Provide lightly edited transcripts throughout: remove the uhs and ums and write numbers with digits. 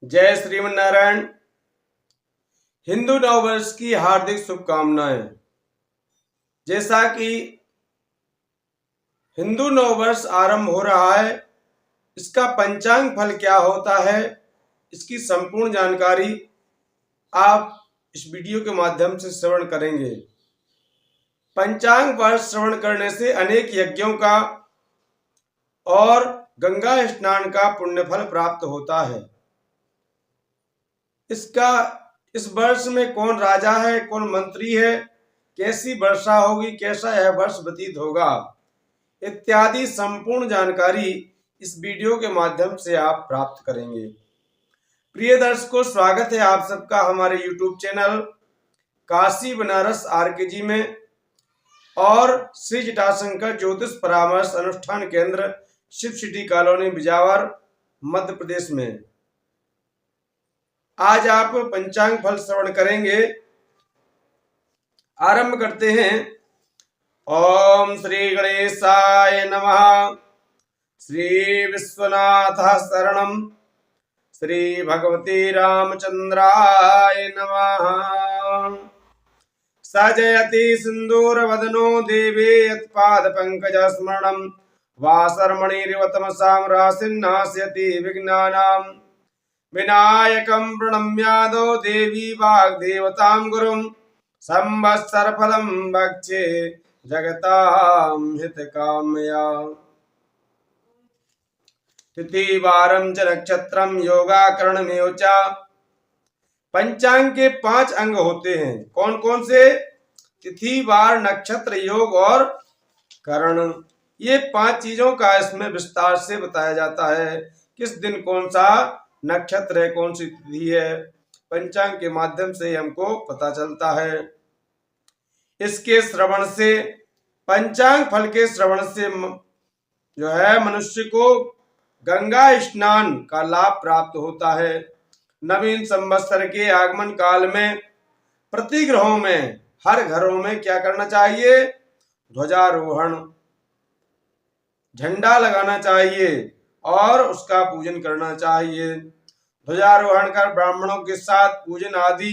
जय श्रीमन्नारायण। हिंदू नववर्ष की हार्दिक शुभकामनाएं। जैसा कि हिंदू नववर्ष आरंभ हो रहा है, इसका पंचांग फल क्या होता है, इसकी संपूर्ण जानकारी आप इस वीडियो के माध्यम से श्रवण करेंगे। पंचांग पर श्रवण करने से अनेक यज्ञों का और गंगा स्नान का पुण्य फल प्राप्त होता है। इस वर्ष में कौन राजा है, कौन मंत्री है, कैसी वर्षा होगी, कैसा यह वर्ष व्यतीत होगा, इत्यादि संपूर्ण जानकारी इस वीडियो के माध्यम से आप प्राप्त करेंगे। प्रिय दर्शकों, स्वागत है आप सबका हमारे YouTube channel Kashi Banaras RKG में और श्री जटाशंकर ज्योतिष परामर्श अनुष्ठान केंद्र शिव सिटी कॉलोनी बिजावर मध्य प्रदेश में। आज आप पंचांग फल श्रवण करेंगे। आरंभ करते हैं। ओम श्री गणेशाय नमः। श्री विश्वनाथ शरणम। श्री भगवती रामचंद्राय नमः। सजयति सिंदूर वदनो देवी यत्पाद पंकज स्मरणम वासर्मणिरिवतमसां रासिन्नास्यति विघ्नानां। विनायकं प्रणम्यादो देवी वाग्देवतां गुरुं संवत्सरफलं भक्षे जगतां हितकामया। तिथि वारं च नक्षत्रं योगाकरणमेव च। पंचांग के 5 अंग होते हैं। कौन कौन से? तिथि, वार, नक्षत्र, योग और करण। ये 5 चीजों का इसमें विस्तार से बताया जाता है। किस दिन कौन सा नक्षत्र है, कौन सी तिथि है, पंचांग के माध्यम से हमको पता चलता है। इसके श्रवण से, पंचांग फल के श्रवण से जो है मनुष्य को गंगा स्नान का लाभ प्राप्त होता है। नवीन संवत्सर के आगमन काल में प्रतिग्रहों में हर घरों में क्या करना चाहिए? ध्वजारोहण, झंडा लगाना चाहिए और उसका पूजन करना चाहिए। ध्वजारोहण कर ब्राह्मणों के साथ पूजन आदि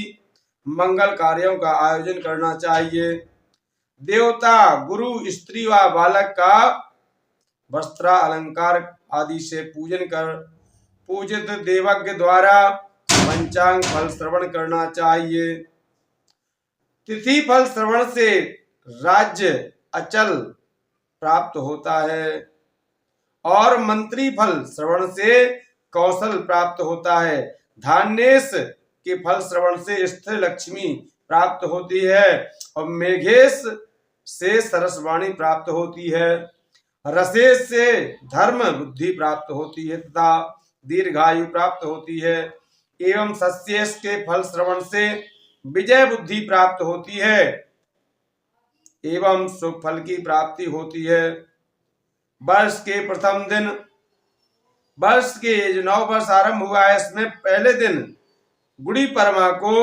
मंगल कार्यों का आयोजन करना चाहिए। देवता, गुरु, स्त्री व बालक का वस्त्र अलंकार आदि से पूजन कर पूजित देवज्ञ द्वारा पंचांग फल श्रवण करना चाहिए। तिथि फल श्रवण से राज्य अचल प्राप्त होता है और मंत्री फल श्रवण से कौशल प्राप्त होता है। धान्येश के फल श्रवण से स्थिर लक्ष्मी प्राप्त होती है और मेघेश से सरसवाणी प्राप्त होती है। रसेश से धर्म बुद्धि प्राप्त होती है तथा दीर्घायु प्राप्त होती है। एवं सस्येश के फल श्रवण से विजय बुद्धि प्राप्त होती है एवं सुख फल की प्राप्ति होती है। वर्ष के प्रथम दिन, वर्ष के जो नव वर्ष आरंभ हुआ है, इसमें पहले दिन गुड़ी परमा को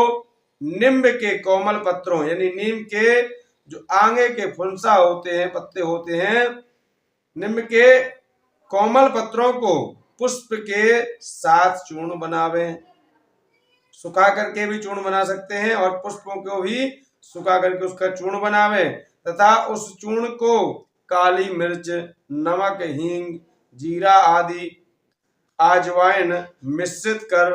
नीम के कोमल पत्रों यानी नीम के जो आगे के फुंसा होते हैं, पत्ते होते हैं, नीम के कोमल पत्रों को पुष्प के साथ चूर्ण बनावें। सुखा करके भी चूर्ण बना सकते हैं और पुष्पों को भी सुखा करके उसका चूर्ण बनावें तथा उस चूर्ण को काली मिर्च, नमक, हींग, जीरा आदि अजवाइन मिश्रित कर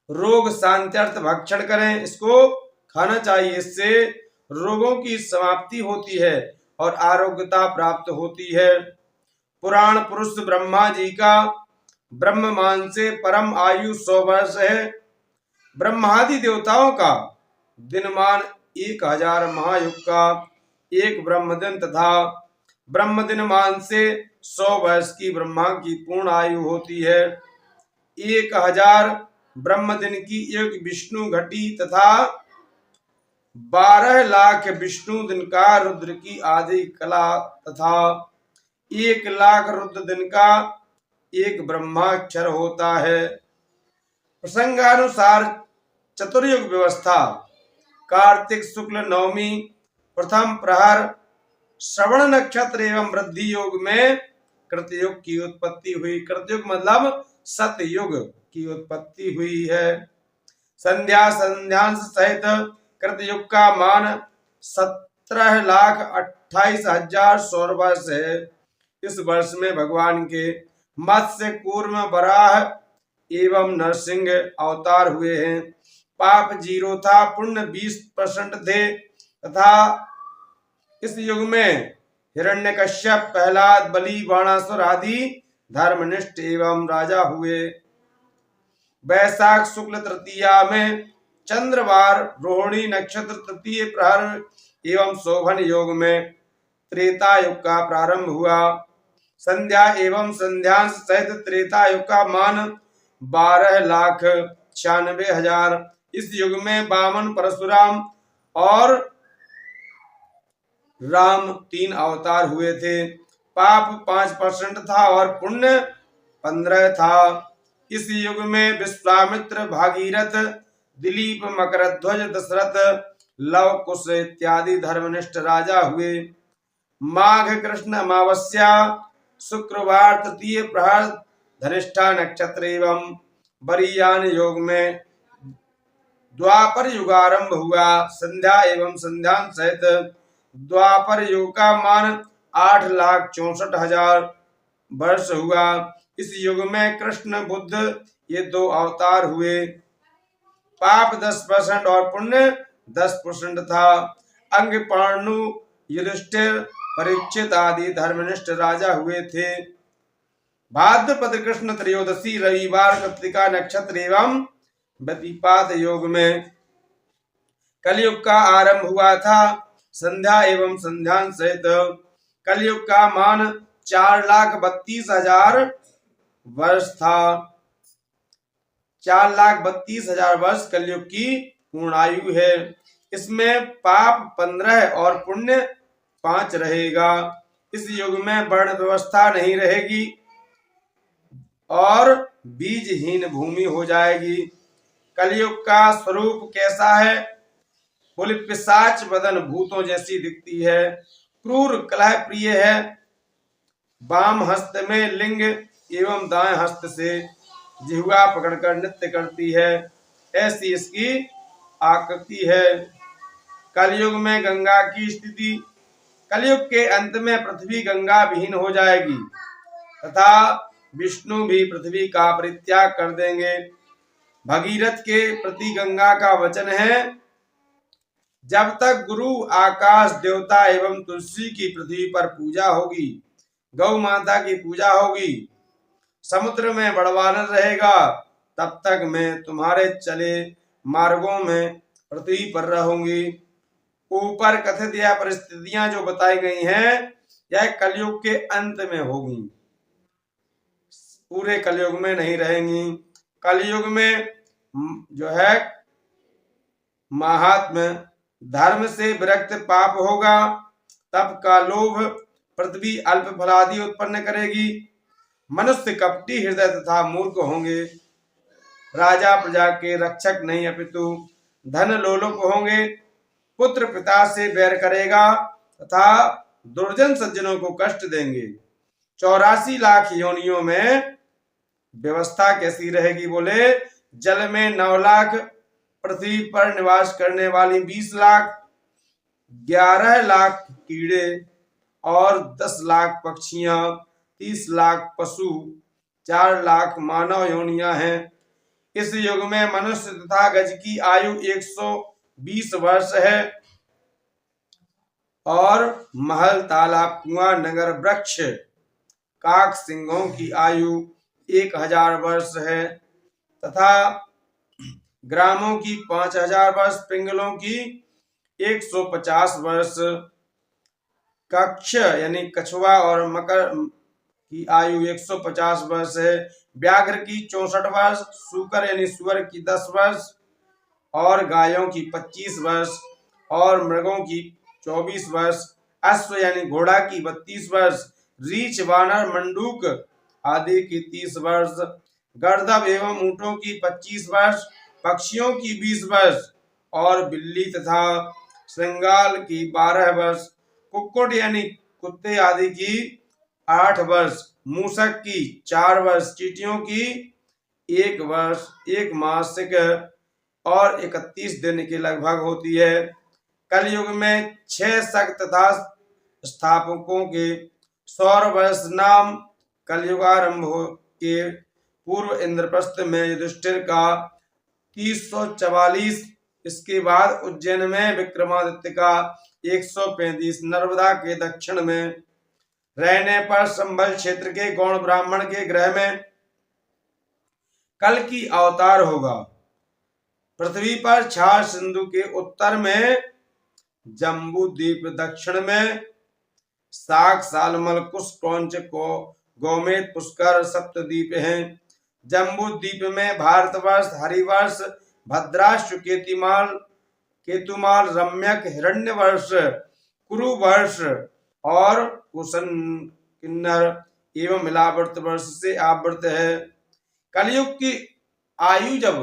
रोग शांत्यर्थ भक्षण करें। इसको खाना चाहिए। इससे रोगों की समाप्ति होती है और आरोग्यता प्राप्त होती है। पुराण पुरुष ब्रह्मा जी का ब्रह्ममान से परम आयु 100 वर्ष है। ब्रह्मादि देवताओं का दिनमान 1000 महायुग का एक ब्रह्मदिन तथा ब्रह्मदिन मान से 100 वर्ष की ब्रह्मा की पूर्ण आयु होती है। 1000 ब्रह्मदिन की एक विष्णु घटी तथा 12 लाख विष्णु दिन का रुद्र की आदि कला तथा 1 लाख रुद्र दिन का एक ब्रह्माक्षर होता है। प्रसंगानुसार चतुर्युग व्यवस्था कार्तिक शुक्ल नवमी प्रथम प्रहर श्रवण नक्षत्र एवं वृद्धि योग में कृतयुग की उत्पत्ति हुई। कृतयुग मतलब सतयुग, की उत्पत्ति हुई है। संध्या संध्यांश सहित कृतयुग का मान 17,28,000 सौर वर्ष है। इस वर्ष में भगवान के मत्स्य कूर्म वराह एवं नरसिंह अवतार हुए हैं। पाप 0 था, पुण्य 20% थे तथा इस युग में हिरण्यकश्यप, प्रहलाद, बलि, बाणासुर आदि धर्मनिष्ठ एवं राजा हुए। वैशाख शुक्ल तृतीया में चंद्रवार रोहिणी नक्षत्र तृतीय प्रहर एवं शोभन योग में त्रेता युग का प्रारंभ हुआ। संध्या एवं संध्यांश सहित त्रेता युग का मान 12,96,000। इस युग में वामन, परशुराम और राम 3 अवतार हुए थे। पाप 5% था और पुण्य 15 था। इस युग में विश्वामित्र, भागीरथ, दिलीप, मकरध्वज, दशरथ, लव कुश इत्यादि धर्मनिष्ठ राजा हुए। माघ कृष्ण अमावस्या शुक्रवार तृतीय प्रहर धनिष्ठा नक्षत्र एवं बरियान योग में द्वापर युगारंभ हुआ। संध्या एवं संध्यान सहित द्वापर युग का मान 8,64,000 वर्ष हुआ। इस युग में कृष्ण, बुद्ध ये 2 अवतार हुए। पाप 10% और पुण्य 10% था। अंग, पांडु, युधिष्ठिर, परीक्षित आदि धर्मनिष्ठ राजा हुए थे। भाद्रपद कृष्ण त्रयोदशी रविवार कृत्तिका नक्षत्र एवं व्यतिपात योग में कलयुग का आरंभ हुआ था। संध्या एवं संध्यान सहित कलयुग का मान 4,32,000 वर्ष था। 4,32,000 वर्ष कलयुग की पूर्णायु है। इसमें पाप 15 और पुण्य 5 रहेगा। इस युग में वर्ण व्यवस्था नहीं रहेगी और बीजहीन भूमि हो जाएगी। कलयुग का स्वरूप कैसा है? कुल पिशाच बदन भूतों जैसी दिखती है, क्रूर, कलह प्रिय है, बाम हस्त में लिंग एवं दाएं हस्त से जिह्वा पकड़कर नृत्य करती है, ऐसी इसकी आकृति है। कलयुग में गंगा की स्थिति, कलयुग के अंत में पृथ्वी गंगा विहीन हो जाएगी तथा विष्णु भी पृथ्वी का परित्याग कर देंगे। भगीरथ के प्रति गंगा का वचन है, जब तक गुरु, आकाश देवता एवं तुलसी की पृथ्वी पर पूजा होगी, गौ माता की पूजा होगी, समुद्र में बड़वानर रहेगा, तब तक मैं तुम्हारे चले मार्गों में पृथ्वी पर रहूंगी। ऊपर कथित यह परिस्थितियां जो बताई गई हैं, यह कलयुग के अंत में होगी, पूरे कलयुग में नहीं रहेंगी। कलयुग में जो है महात्म धर्म से विरक्त पाप होगा, तप का लोभ पृथ्वी अल्प फलादि उत्पन्न करेगी। मनुष्य कपटी हृदय तथा मूर्ख होंगे। राजा प्रजा के रक्षक नहीं अपितु धन लोलुप होंगे। पुत्र पिता से बैर करेगा तथा दुर्जन सज्जनों को कष्ट देंगे। 84 लाख योनियों में व्यवस्था कैसी रहेगी? बोले जल में 9 लाख, पृथ्वी पर निवास करने वाली 20 लाख, 11 लाख कीड़े और 10 लाख पक्षियां, 30 लाख पशु, 4 लाख मानव योनियां हैं। इस युग में मनुष्य तथा गज की आयु 120 वर्ष है और महल, तालाब, कुआं, नगर, वृक्ष, काक, सिंहों की आयु 1000 वर्ष है तथा ग्रामों की 5000 वर्ष, पिंगलों की 150 वर्ष, कक्ष यानी कछुआ और मकर की आयु 150 वर्ष है। व्याघ्र की 64 वर्ष, सूकर यानी सुअर की 10 वर्ष और गायों की 25 वर्ष और मृगों की 24 वर्ष, अश्व यानी घोड़ा की 32 वर्ष, रीछ, वानर, मंडूक आदि की 30 वर्ष, गर्दभ एवं ऊंटों की 25 वर्ष, पक्षियों की 20 वर्ष और बिल्ली तथा श्रृंगाल की 12 वर्ष, कुक्कुट यानी कुत्ते आदि की 8 वर्ष, मूषक की 4 वर्ष, चींटियों की एक वर्ष, एक मासिक और 31 दिन के लगभग होती है। कलयुग में 6 शक तथा स्थापकों के सौर वर्ष नाम। कलयुगारंभ के पूर्व इंद्रप्रस्थ में युधिष्ठिर का 344, इसके बाद उज्जैन में विक्रमादित्य का 135, नर्मदा के दक्षिण में रहने पर संभल क्षेत्र के गौण ब्राह्मण के ग्रह में कल की अवतार होगा। पृथ्वी पर छार सिंधु के उत्तर में, जम्बू द्वीप दक्षिण में, साग सालमल कुश क्रौंच को गोमेद पुष्कर सप्तद्वीप हैं। जम्बू द्वीप में भारतवर्ष, हरिवर्ष, भद्राश्व, केतुमाल, रम्यक, हिरण्यवर्ष, कुरुवर्ष और कुशन किन्नर एवं मिलावर्त वर्ष से आवृत है। कलयुग की आयु जब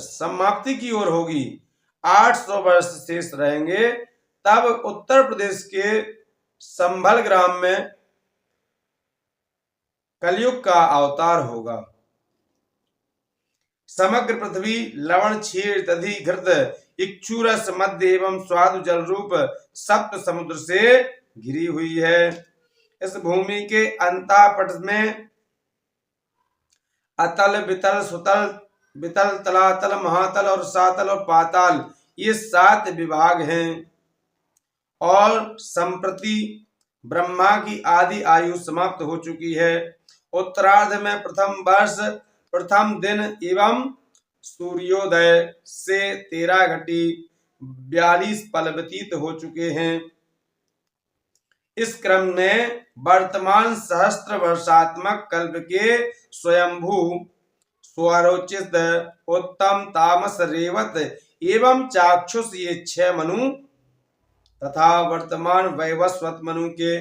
समाप्ति की ओर होगी, 800 वर्ष शेष रहेंगे, तब उत्तर प्रदेश के संभल ग्राम में कलयुग का अवतार होगा। समग्र पृथ्वी लवण, क्षीर, दधि, घृत, इक्षुरस, मध्य एवं स्वादु जल रूप सप्त समुद्र से घिरी हुई है। इस भूमि के अंतापट में अतल, वितल, सुतल, वितल, तलातल, महातल और सातल और पाताल, ये 7 विभाग हैं। और संप्रति ब्रह्मा की आदि आयु समाप्त हो चुकी है। उत्तरार्ध में प्रथम वर्ष, प्रथम दिन एवं सूर्योदय से 13 घटी 42 पल व्यतीत हो चुके हैं। इस क्रम में वर्तमान सहस्त्र वर्षात्मक कल्प के स्वयंभू, स्वरोचित, उत्तम, तामस, रेवत एवं चाक्षुष, ये 6 मनु तथा वर्तमान वैवस्वत मनु के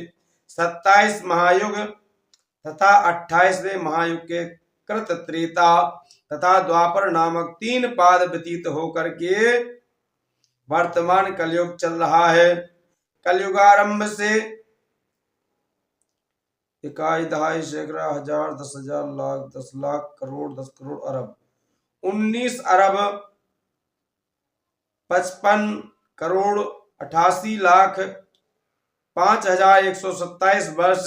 27 महायुग तथा 28वें महायुग के कृत, त्रेता तथा द्वापर नामक 3 पाद व्यतीत होकर के वर्तमान कलयुग चल रहा है। कलयुगारंभ से इकाई, दहाई, सैकड़ा, हजार, 10,000, लाख, 10 लाख, करोड़, 10 करोड़, अरब, 19 अरब 55 करोड़ 88 लाख 5,127 वर्ष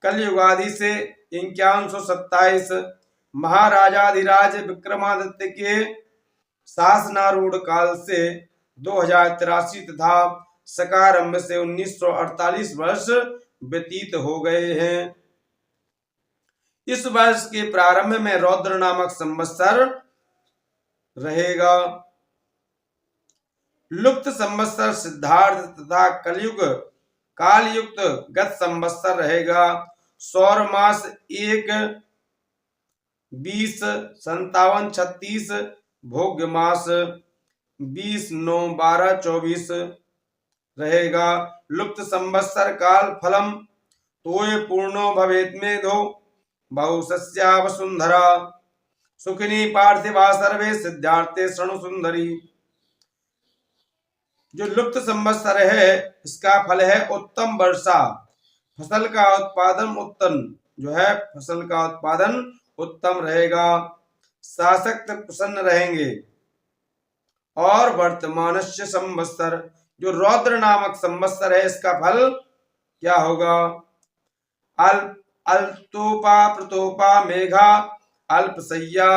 कलयुगादि से 5127 महाराजाधिराज विक्रमादित्य के शासनारूढ़ काल से 2083 तथा सकारंभ से 1948 वर्ष व्यतीत हो गए हैं। इस वर्ष के प्रारंभ में रौद्र नामक संवत्सर रहेगा। लुप्त संवत्सर सिद्धार्थ तथा कलयुग कालयुक्त गत संवत्सर रहेगा। सौर मास 1, 20, 57, 36, भोग्य मास 20, 9, 12, 24 रहेगा। लुप्त संवत्सर काल फलम तोय पूर्णो भवेत मेधो बहुसस्या वसुंधरा सुखिनी पार्थिवा सर्वे सिद्धार्थे शृणु सुंदरी। जो लुप्त संवत्सर है, इसका फल है उत्तम वर्षा, फसल का उत्पादन उत्तम जो है, फसल का उत्पादन उत्तम रहेगा, शासक प्रसन्न रहेंगे। और वर्तमान संवत्सर जो रौद्र नामक संवत्सर है, इसका फल क्या होगा? अल्तोपा प्रतोपा मेघा अल्पसय्या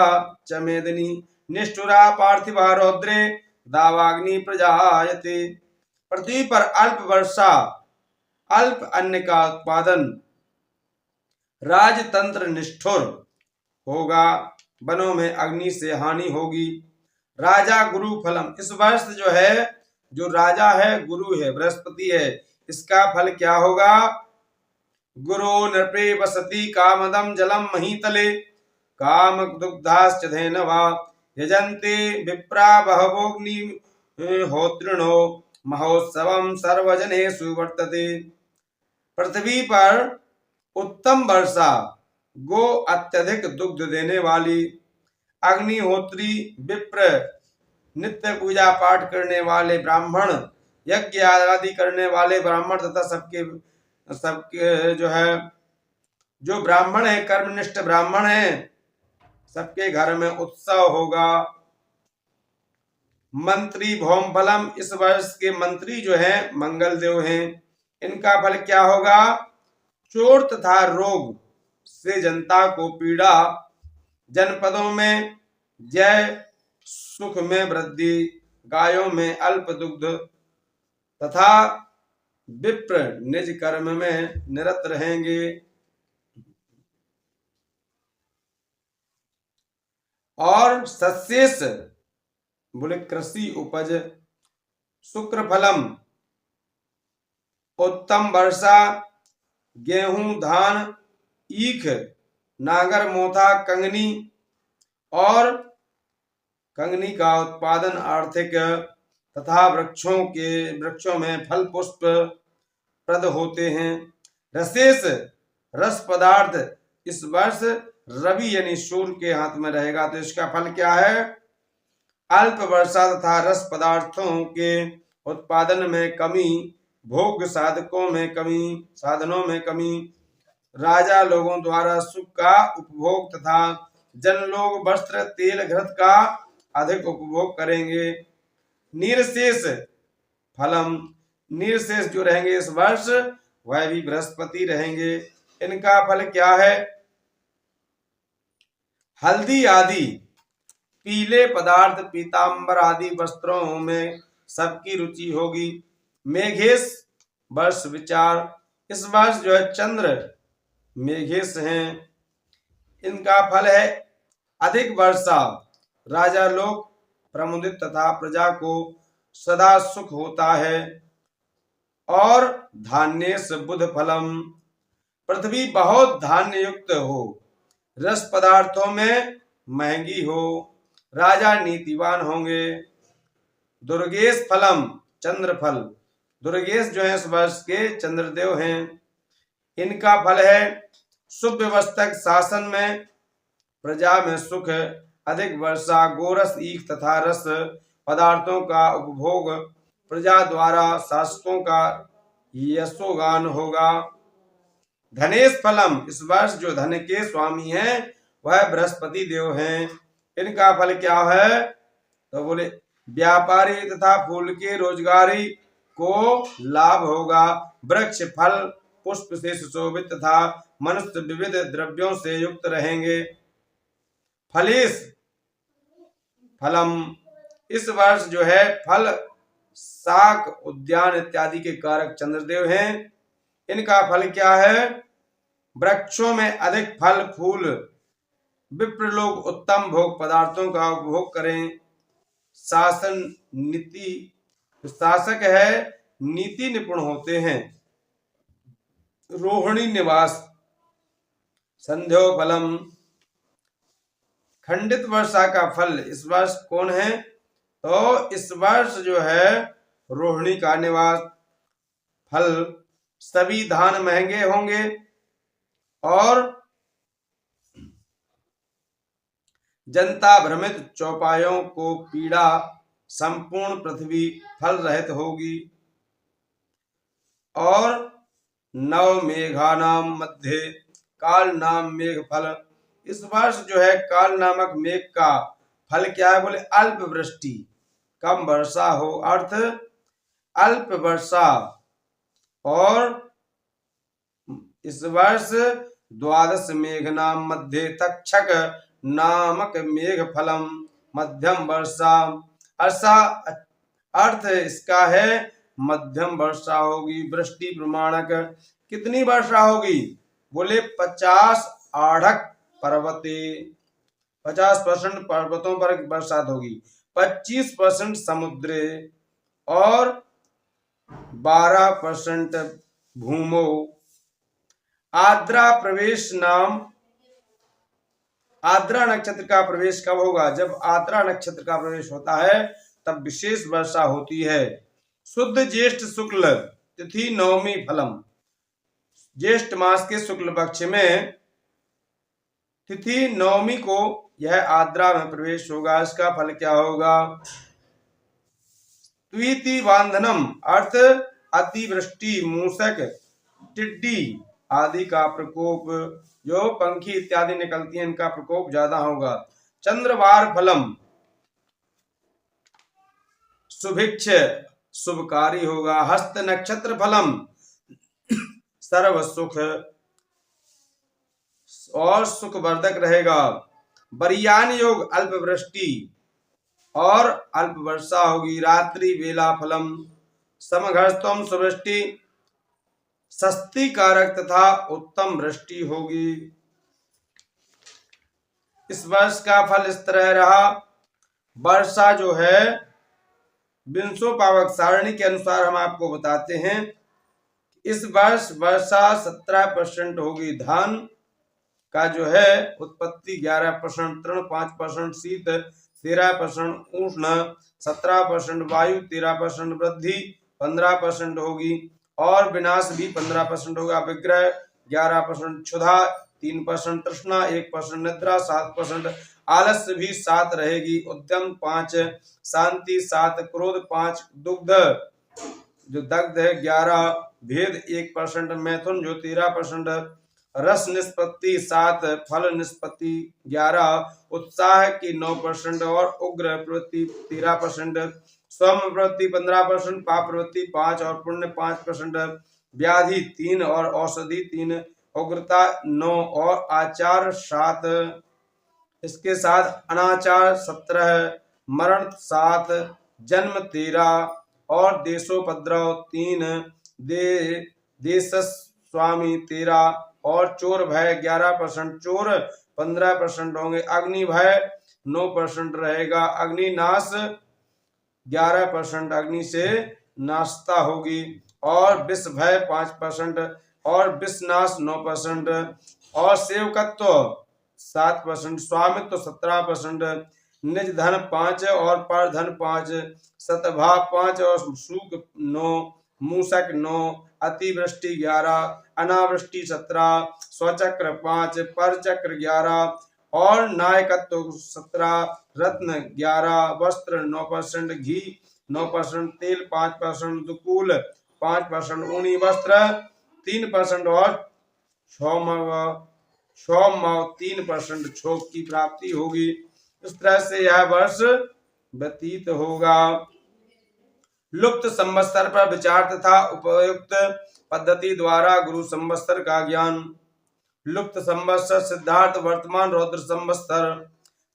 च मेदिनी निष्ठुरा पार्थिवा रौद्रे दावाग्नि प्रजायते। पृथ्वी पर अल्प वर्षा, अल्प अन्न का उत्पादन, राजतंत्र निष्ठुर होगा, वनों में अग्नि से हानि होगी। राजा गुरु फलम, इस वर्ष जो है, जो राजा है गुरु है, बृहस्पति है, इसका फल क्या होगा? गुरु नृपे वसति कामदम जलम महीतले काम दुग्धाश्च धेनवा यजन्ते विप्रा बहवोग्नि होत्रिणो महोत्सवम सर्वजनेषु वर्तते। पृथ्वी पर उत्तम वर्षा, गो अत्यधिक दुग्ध देने वाली, अग्निहोत्री, विप्र, नित्य पूजा पाठ करने वाले ब्राह्मण, यज्ञ आदि करने वाले ब्राह्मण तथा सबके जो है जो ब्राह्मण है, कर्मनिष्ठ ब्राह्मण है, सबके घर में उत्सव होगा। मंत्री भौम फलम, इस वर्ष के मंत्री जो है मंगल देव हैं, इनका फल क्या होगा? चोट तथा रोग से जनता को पीड़ा, जनपदों में जय, सुख में वृद्धि, गायों में अल्प दुग्ध तथा विप्र निज कर्म में निरत रहेंगे। और सशेष बोले कृषि उपज, शुक्र फलम, उत्तम वर्षा, गेहूं, धान, ईख, नागर, मोथा, कंगनी और कंगनी का उत्पादन आर्थिक तथा वृक्षों में फल पुष्प प्रद होते हैं। रसेस, रस पदार्थ, इस वर्ष रवि यानी सूर्य के हाथ में रहेगा, तो इसका फल क्या है? अल्प वर्षा तथा रस पदार्थों के उत्पादन में कमी, भोग साधनों में कमी, राजा लोगों द्वारा सुख का उपभोग तथा जन लोग वस्त्र, तेल, घृत का अधिक उपभोग करेंगे। निरशेष फलम, निरशेष जो रहेंगे इस वर्ष वह भी बृहस्पति रहेंगे। इनका फल क्या है? हल्दी आदि पीले पदार्थ, पीतांबर आदि वस्त्रों में सबकी रुचि होगी। मेघेश वर्ष विचार, इस वर्ष जो है चंद्र मेघेश हैं, इनका फल है अधिक वर्षा, राजा लोग प्रमुदित तथा प्रजा को सदा सुख होता है। और धान्येश बुध फलम, पृथ्वी बहुत धान्य युक्त हो, रस पदार्थों में महंगी हो, राजा नीतिवान होंगे। दुर्गेश फलम, चंद्र फल, दुर्गेश जो है इस वर्ष के चंद्रदेव हैं, इनका फल है शुभ व्यवस्थक शासन में, प्रजा में सुख, अधिक वर्षा, गोरस, ईख तथा रस पदार्थों का उपभोग, प्रजा द्वारा शासकों का यशोगान होगा। धनेश फलम, इस वर्ष जो धन के स्वामी हैं वह बृहस्पति देव हैं, इनका फल क्या है? तो बोले व्यापारी तथा फूल के रोजगारी को लाभ होगा, वृक्ष फल पुष्प से सुशोभित तथा मनुष्य विविध द्रव्यों से युक्त रहेंगे। फलेश फलम, इस वर्ष जो है फल, शाक, उद्यान इत्यादि के कारक चंद्रदेव हैं, इनका फल क्या है? वृक्षों में अधिक फल फूल, विप्र लोग उत्तम भोग पदार्थों का उपभोग करें। शासन नीति, शासक है नीति निपुण होते हैं। रोहिणी निवास, संध्यो फलम, खंडित वर्षा का फल इस वर्ष कौन है? तो इस वर्ष जो है रोहिणी का निवास, फल सभी धान महंगे होंगे और जनता भ्रमित, चौपायों को पीड़ा, संपूर्ण पृथ्वी फल रहित होगी। और नव मेघानाम मध्य काल नाम मेघ फल, इस वर्ष जो है काल नामक मेघ का फल क्या है? बोले अल्प वृष्टि, कम वर्षा हो, अर्थ अल्प वर्षा। और इस वर्ष द्वादश मेघ नाम मध्य तक्षक नामक मेघ फलम, मध्यम वर्षा, अर्थ इसका है मध्यम वर्षा होगी। वृष्टि प्रमाणक कितनी वर्षा होगी? बोले 50 आढ़क पर्वते, 50% पर्वतों पर बरसात होगी, 25% समुद्र और 12% भूमो। आद्रा प्रवेश नाम, आद्रा नक्षत्र का प्रवेश कब होगा? जब आद्रा नक्षत्र का प्रवेश होता है तब विशेष वर्षा होती है। शुद्ध ज्येष्ठ शुक्ल तिथि नवमी फलम, ज्येष्ठ मास के शुक्ल पक्ष में तिथि नवमी को यह आद्रा में प्रवेश होगा, इसका फल क्या होगा? त्विति बांधनम, अर्थ अतिवृष्टि, मूषक, टिड्डी आदि का प्रकोप, जो पंखी इत्यादि निकलती हैं इनका प्रकोप ज्यादा होगा। चंद्रवार फलम सुभिक्ष शुभकारी होगा। हस्त नक्षत्र फलम सर्व सुख और सुखवर्धक रहेगा। बरियान योग अल्प वृष्टि और अल्प वर्षा होगी। रात्रि वेला फलम समघर्षत्वम सुवृष्टि सस्ती कारक तथा उत्तम वृष्टि होगी। इस वर्ष का फल इस तरह रहा। वर्षा जो है विंशो पावक सारणी के अनुसार हम आपको बताते हैं। इस वर्ष वर्षा 17% होगी। धान का जो है उत्पत्ति 11%, तृण 5%, शीत 13%, उष्ण 17%, वायु 13%, वृद्धि 15% होगी और विनाश भी 15% होगा। विग्रह 11%, क्षुधा 3%, तृष्णा 1%, निद्रा 7%, आलस्य भी 7 रहेगी। उद्यम 5, शांति 7, क्रोध 5, दुग्ध जो दग्ध है 11, भेद 1%, मैथुन जो 13%, रस निष्पत्ति 7, फल निष्पत्ति 11, उत्साह की 9% और उग्र प्रवृत्ति 13%, स्वम प्रवृत्ति 15%, पाप प्रवृत्ति 5 और पुण्य 5%, व्याधि 3 और औषधि 3, उग्रता 9 और आचार 7, इसके साथ अनाचार 17, मरण 7, जन्म 13 और देशोपद्रव 3, देश स्वामी 13 और चोर भय 11%, चोर 15% होंगे। अग्नि भय 9% रहेगा। अग्निनाश 11%, अग्नि से नाशता होगी और विष भय 5% और विषनाश 9% और सेवकत्व 7%, स्वामित्व 17%, निज धन 5 और पर धन 5, सतभाव 5 और सुख 9, मूषक 9, अतिवृष्टि 11, अनावृष्टि 17, स्वचक्र 5, परचक्र 11 और नायकत्व 17, रत्न 11, वस्त्र 9%, घी 9%, तेल 5%, दुकूल 5%, ऊनी वस्त्र 3% और क्षौम 3% क्षोभ की प्राप्ति होगी। इस तरह से यह वर्ष व्यतीत होगा। लुप्त संवत्सर पर विचार तथा उपयुक्त पद्धति द्वारा गुरु संवत्सर का ज्ञान। लुप्त संवत्सर सिद्धार्थ वर्तमान रौद्र संवत्सर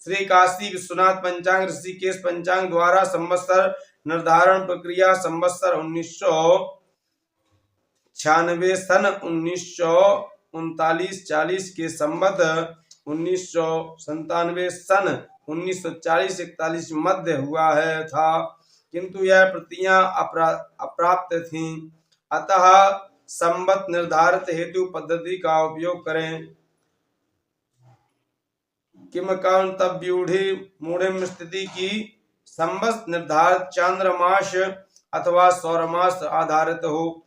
श्री काशी विश्वनाथ पंचांग ऋषिकेश पंचांग द्वारा संवत्सर निर्धारण प्रक्रिया संवत्सर 1996 सन 1939-40 के संबंध 1997 सन 1940-41 मध्य हुआ है था, किंतु यह प्रतियां अप्राप्त थीं। अतः संवत निर्धारित हेतु पद्धति का उपयोग करें। किम तव्यूढ़ी मूढ़िम स्थिति की संवत निर्धारित चांद्रमास अथवा सौरमास आधारित हो।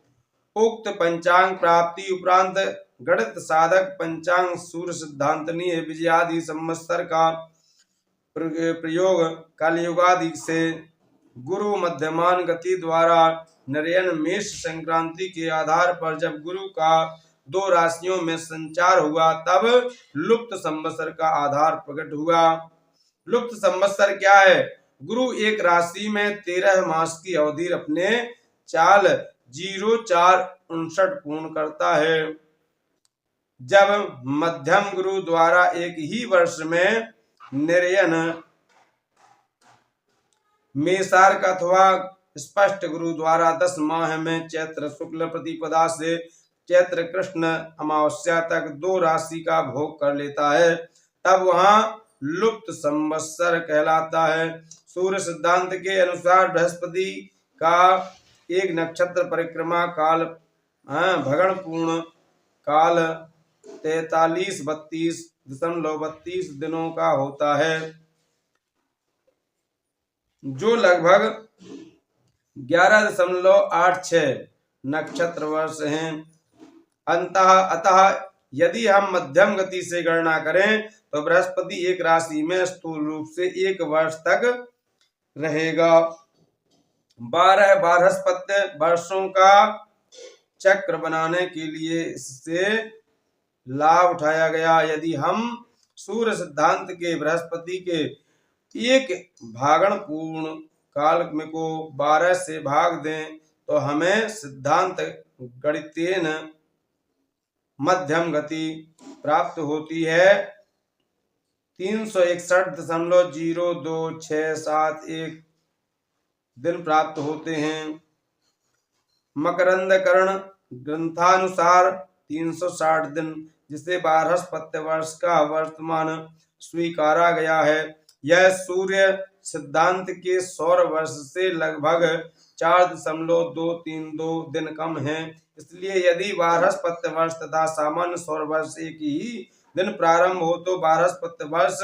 उक्त पंचांग प्राप्ति उपरांत गणित साधक पंचांग सूर्य सिद्धांतनीय विजयादि संवत्सर का प्रयोग कलयुगादि से गुरु मध्यमान गति द्वारा नरेयन मेष संक्रांति के आधार पर जब गुरु का 2 राशियों में संचार हुआ तब लुप्त संवत्सर का आधार प्रकट हुआ। लुप्त संवत्सर क्या है? गुरु एक राशि में 13 मास की अवधि अपने चाल 0459 पूर्ण करता है। जब मध्यम गुरु द्वारा एक ही वर्ष में निर्यन मेषार्क अथवा स्पष्ट गुरु द्वारा 10 माह में चैत्र शुक्ल प्रतिपदा से चैत्र कृष्ण अमावस्या तक 2 राशि का भोग कर लेता है, तब वहां लुप्त संवत्सर कहलाता है। सूर्य सिद्धांत के अनुसार बृहस्पति का एक नक्षत्र परिक्रमा काल भगण पूर्ण काल 43-32.32 दिनों का होता है, जो लगभग 11.86 नक्षत्र वर्ष हैं। अतः यदि हम मध्यम गति से गणना करें तो बृहस्पति एक राशि में स्थूल रूप से 1 वर्ष तक रहेगा। 12 बृहस्पति वर्षों का चक्र बनाने के लिए इससे लाभ उठाया गया। यदि हम सूर्य सिद्धांत के बृहस्पति के एक भागण पूर्ण काल को 12 से भाग दें तो हमें सिद्धांत गणितेन मध्यम गति प्राप्त होती है। 361.02671 दिन प्राप्त होते हैं। मकरंदकरण ग्रंथानुसार 360 दिन, जिसे बृहस्पति वर्ष का वर्तमान स्वीकारा गया है। यह सूर्य सिद्धांत के सौर वर्ष से लगभग 4.232 दिन कम है। इसलिए यदि बृहस्पति वर्ष तथा सामान्य सौर वर्ष एक ही दिन प्रारंभ हो तो बृहस्पति वर्ष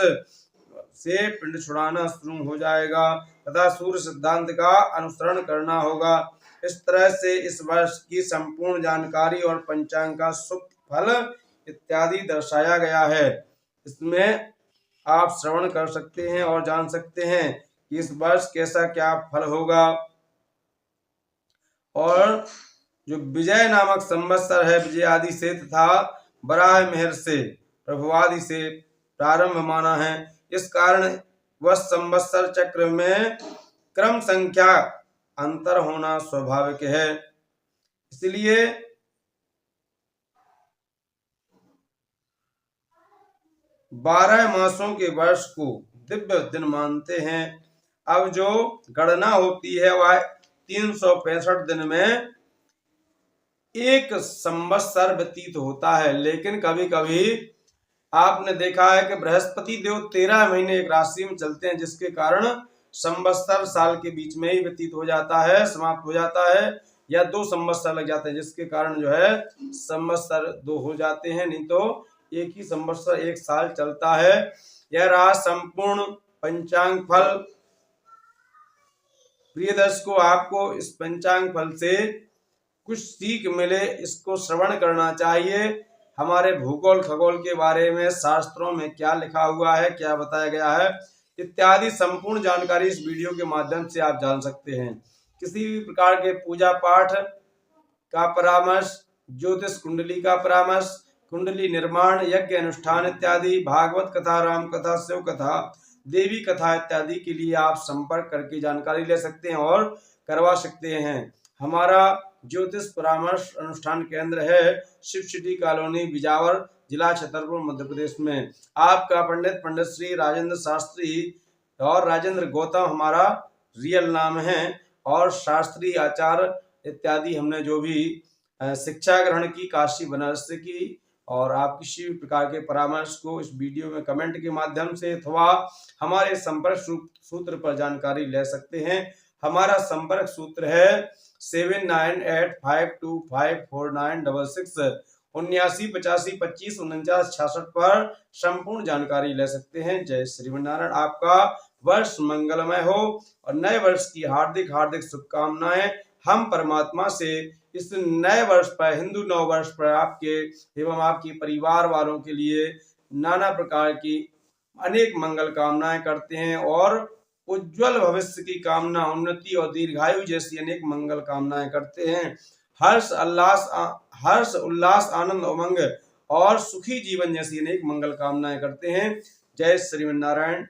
से पिंड छुड़ाना शुरू हो जाएगा तथा सूर्य सिद्धांत का अनुसरण करना होगा। इस तरह से इस वर्ष की संपूर्ण जानकारी और पंचांग का शुभ फल इत्यादि दर्शाया गया है। इसमें आप श्रवण कर सकते हैं और जान सकते हैं कि इस वर्ष कैसा क्या फल होगा। और जो विजय नामक संवत्सर है, विजय आदि से तथा बराह मेहर से प्रभुआदि से प्रारंभ माना है। इस कारण वह संवत्सर चक्र में क्रम संख्या अंतर होना स्वाभाविक है। इसलिए बारह मासों के वर्ष को दिव्य दिन मानते हैं। अब जो गणना होती है वह 365 दिन में एक संवत्सर व्यतीत होता है। लेकिन कभी कभी आपने देखा है कि बृहस्पति देव 13 महीने एक राशि में चलते हैं, जिसके कारण संवत्सर साल के बीच में ही व्यतीत हो जाता है, समाप्त हो जाता है, या 2 संवत्सर लग जाते हैं, जिसके कारण जो है संवत्सर 2 हो जाते हैं। नहीं तो एक ही संवत्सर 1 साल चलता है। यह रहा संपूर्ण पंचांग फल। प्रिय दर्शकों, आपको इस पंचांग फल से कुछ सीख मिले, इसको श्रवण करना चाहिए। हमारे भूगोल खगोल के बारे में शास्त्रों में क्या लिखा हुआ है, क्या बताया गया है, इत्यादि संपूर्ण जानकारी इस वीडियो के माध्यम से आप जान सकते हैं। किसी भी प्रकार के पूजा पाठ का परामर्श, ज्योतिष कुंडली का परामर्श, कुंडली निर्माण, यज्ञ अनुष्ठान इत्यादि, भागवत कथा, राम कथा, शिव कथा, देवी कथा इत्यादि के लिए आप संपर्क करके जानकारी ले सकते हैं और करवा सकते हैं। हमारा ज्योतिष परामर्श अनुष्ठान केंद्र है शिव सिटी कॉलोनी, बिजावर, जिला छतरपुर, मध्य प्रदेश में। आपका पंडित श्री राजेंद्र शास्त्री और राजेंद्र गौतम हमारा रियल नाम है। और शास्त्री आचार्य इत्यादि हमने जो भी शिक्षा ग्रहण की काशी बनारस से की। और आप किसी भी प्रकार के परामर्श को इस वीडियो में कमेंट के माध्यम से अथवा हमारे संपर्क सूत्र पर जानकारी ले सकते हैं। हमारा संपर्क सूत्र है 7985254966 7985254966 पर संपूर्ण जानकारी ले सकते हैं। जय श्रीमन्नारायण। आपका वर्ष मंगलमय हो और नए वर्ष की हार्दिक हार्दिक शुभकामनाएं। हम परमात्मा से इस नए वर्ष पर, हिंदू नव वर्ष पर आपके एवं आपके परिवार वालों के लिए नाना प्रकार की अनेक मंगल कामनाएं करते हैं और उज्जवल भविष्य की कामना, उन्नति और दीर्घायु जैसी अनेक मंगल कामनाएं करते हैं। हर्ष उल्लास आनंद उमंग और सुखी जीवन जैसी अनेक मंगल कामनाएं करते हैं। जय श्रीमन्नारायण।